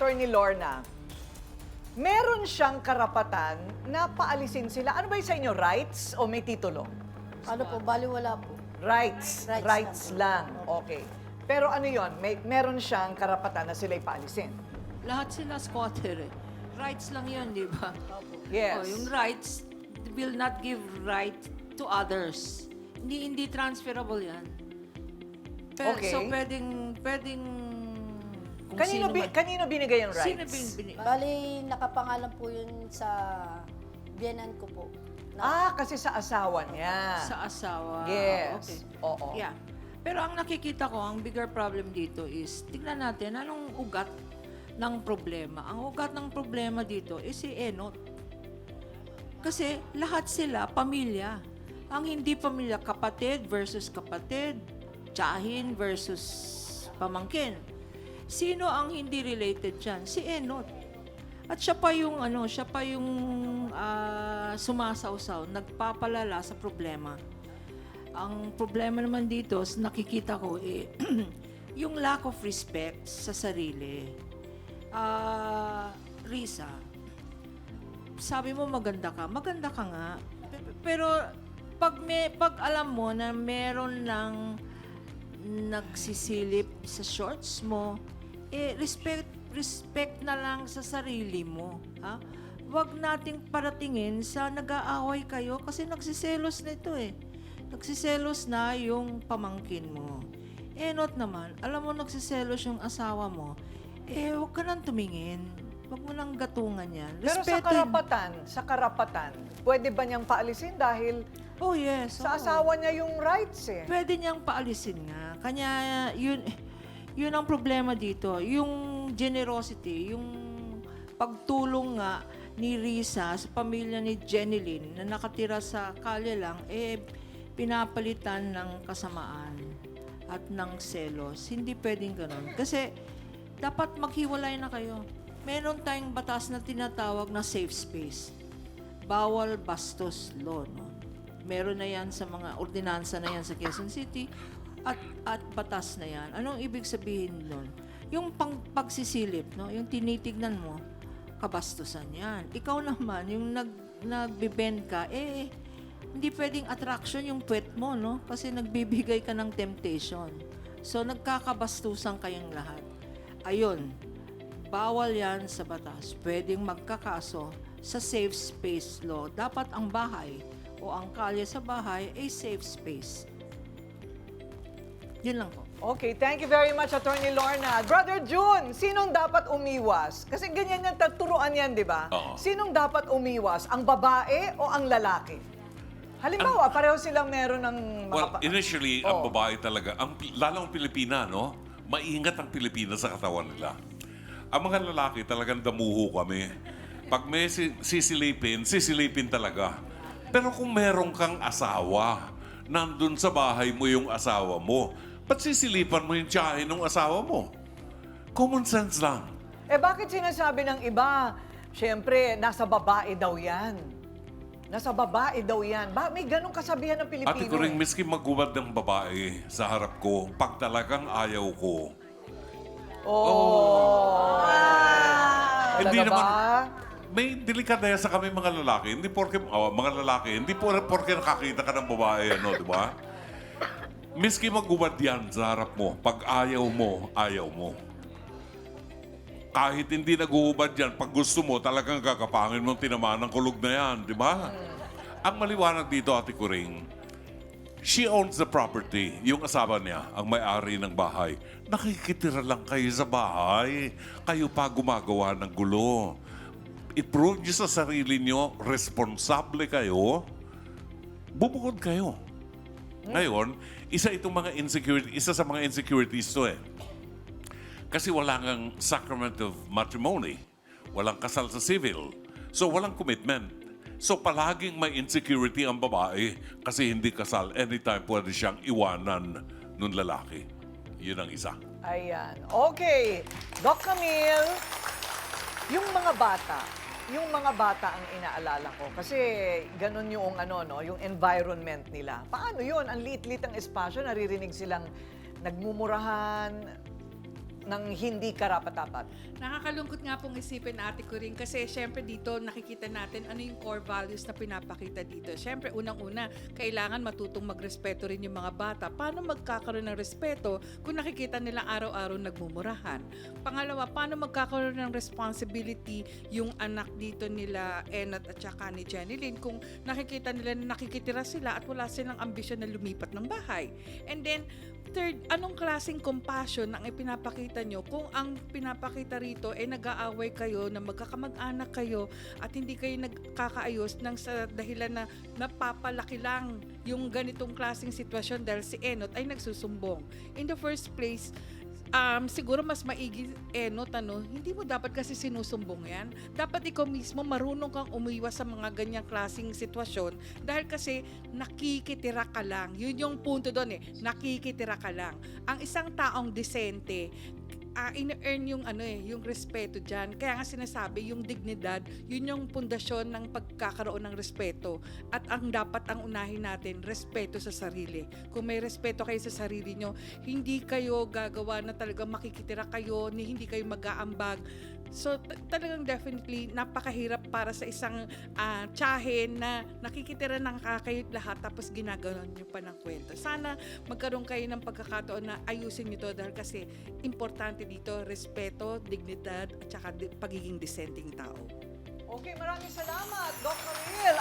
Attorney Lorna, meron siyang karapatan na paalisin sila. Ano ba yung sa inyo, rights o may titulo? Ano po, baliwala po. Rights. Rights Rights lang. lang. Okay. Pero ano yon? Meron siyang karapatan na sila'y paalisin. Lahat sila squatter eh. Rights lang yun, di ba? Yes. Oh, yung rights will not give right to others. Hindi transferable yan. Okay. So, pwedeng kung Kanino binigay yung rights? Sino binigay? Bali, nakapangalan po yun sa biyenan ko po. Kasi sa asawa niya. Sa asawa. Yes. Okay. Oo. Yeah. Pero ang nakikita ko, ang bigger problem dito is, tignan natin, anong ugat ng problema? Ang ugat ng problema dito is si Enot. Kasi lahat sila, pamilya. Ang hindi pamilya, kapatid versus kapatid, tiyahin versus pamangkin. Sino ang hindi related dyan? Si Enot. At siya pa yung sumasawsaw, nagpapalala sa problema. Ang problema naman dito, nakikita ko, yung lack of respect sa sarili. Risa, sabi mo maganda ka nga. Pero pag alam mo na meron ng nagsisilip sa shorts mo, respect na lang sa sarili mo. Ha? Huwag nating paratingin sa nag-aaway kayo kasi nagsiselos na ito eh. Nagsiselos na yung pamangkin mo. Not naman, alam mo nagsiselos yung asawa mo, huwag ka nang tumingin. Huwag mo nang gatungan yan. Pero sa karapatan, pwede ba niyang paalisin dahil Oh yes. sa oo. asawa niya yung rights eh? Pwede niyang paalisin nga. Kanya, yun ang problema dito. Yung generosity, yung pagtulong nga ni Risa sa pamilya ni Jeneline na nakatira sa kalye lang, pinapalitan ng kasamaan at ng selos. Hindi pwedeng ganun. Kasi dapat maghiwalay na kayo. Meron tayong batas na tinatawag na safe space. Bawal bastos law, no? Meron na yan sa mga ordinansa na yan sa Quezon City at batas na yan. Anong ibig sabihin nun? Yung pagsisilip, no? Yung tinitignan mo, kabastusan yan. Ikaw naman, yung nagbibend ka, hindi pwedeng attraction yung puwet mo, no? Kasi nagbibigay ka ng temptation. So, nagkakabastusan kayong lahat. Ayun, bawal yan sa batas. Pwedeng magkakaso sa safe space law. Dapat ang bahay o ang kalye sa bahay ay safe space. Yun lang po. Okay, thank you very much, Attorney Lorna. Brother June, sinong dapat umiwas? Kasi ganyan yung turuan yan, di ba? Oo. Sinong dapat umiwas? Ang babae o ang lalaki? Halimbawa, pareho silang meron ng mga... Well, initially, ang Oo. babae talaga, lalo ang Pilipina, no? Maingat ang Pilipina sa katawan nila. Ang mga lalaki talagang damuho kami. Pag may sisilipin talaga. Pero kung meron kang asawa, nandun sa bahay mo yung asawa mo, ba't sisilipan mo yung tiyahin ng asawa mo? Common sense lang. Bakit sinasabi ng iba, syempre, nasa babae daw yan? Nasa babae daw yan. May ganong kasabihan ng Pilipino. Ate ko rin, miski magubad ng babae sa harap ko, pag talagang ayaw ko, hindi Talaga naman, ba? may delikadesa kami mga lalaki. Hindi porke nakakita ka ng babae, ano, di ba? Miski magubad yan sa harap mo, pag ayaw mo, ayaw mo. Kahit hindi nag-uubad yan, pag gusto mo, talagang kakapangin mong tinamaan ng kulog na yan, di ba? Ang maliwanag dito, Ate Kuring, she owns the property. Yung asawa niya, ang may-ari ng bahay. Nakikitira lang kayo sa bahay. Kayo pa gumagawa ng gulo. I-prove niyo sa sarili niyo, responsable kayo, bubukod kayo. Ngayon, isa sa mga insecurities to eh. Kasi wala ngang sacrament of matrimony. Walang kasal sa civil. So, walang commitment. So, palaging may insecurity ang babae kasi hindi kasal. Anytime pwede siyang iwanan ng lalaki. Yun ang isa. Ayan. Okay. Doc Camille, yung mga bata ang inaalala ko. Kasi ganun yung yung environment nila. Paano yun? Ang liit-liit ang espasyo, naririnig silang nagmumurahan. hindi karapat-dapat? Nakakalungkot nga pong isipin, Ate Corinne, kasi syempre dito nakikita natin ano yung core values na pinapakita dito. Syempre, unang-una, kailangan matutong magrespeto rin yung mga bata. Paano magkakaroon ng respeto kung nakikita nila araw-araw nagmumurahan? Pangalawa, paano magkakaroon ng responsibility yung anak dito nila, Enot at saka ni Jenilyn, kung nakikita nila na nakikitira sila at wala silang ambisyon na lumipat ng bahay? And then, third, anong klaseng compassion ang ipinapakita nyo kung ang pinapakita rito ay nag-aaway kayo, na magkakamag-anak kayo at hindi kayo nagkakaayos nang sa dahilan na napapalaki lang yung ganitong klaseng sitwasyon dahil si Enot ay nagsusumbong. In the first place, siguro mas maigi, Enot, hindi mo dapat kasi sinusumbong yan. Dapat ikaw mismo marunong kang umiwas sa mga ganyang klaseng sitwasyon dahil kasi nakikitira ka lang. Yun yung punto doon nakikitira ka lang. Ang isang taong desente, in-earn yung respeto dyan. Kaya nga sinasabi, yung dignidad, yun yung pundasyon ng pagkakaroon ng respeto. At ang dapat ang unahin natin, respeto sa sarili. Kung may respeto kayo sa sarili nyo, hindi kayo gagawa na talagang makikitira kayo, hindi kayo mag-aambag. So, talagang definitely, napakahirap para sa isang tiyahin na nakikitira ng kakayot lahat tapos ginaganon nyo pa ng kwento. Sana magkaroon kayo ng pagkakataon na ayusin nyo to dahil kasi importante dito, respeto, dignidad, at saka pagiging disenteng tao. Okay, maraming salamat, Doc Noel.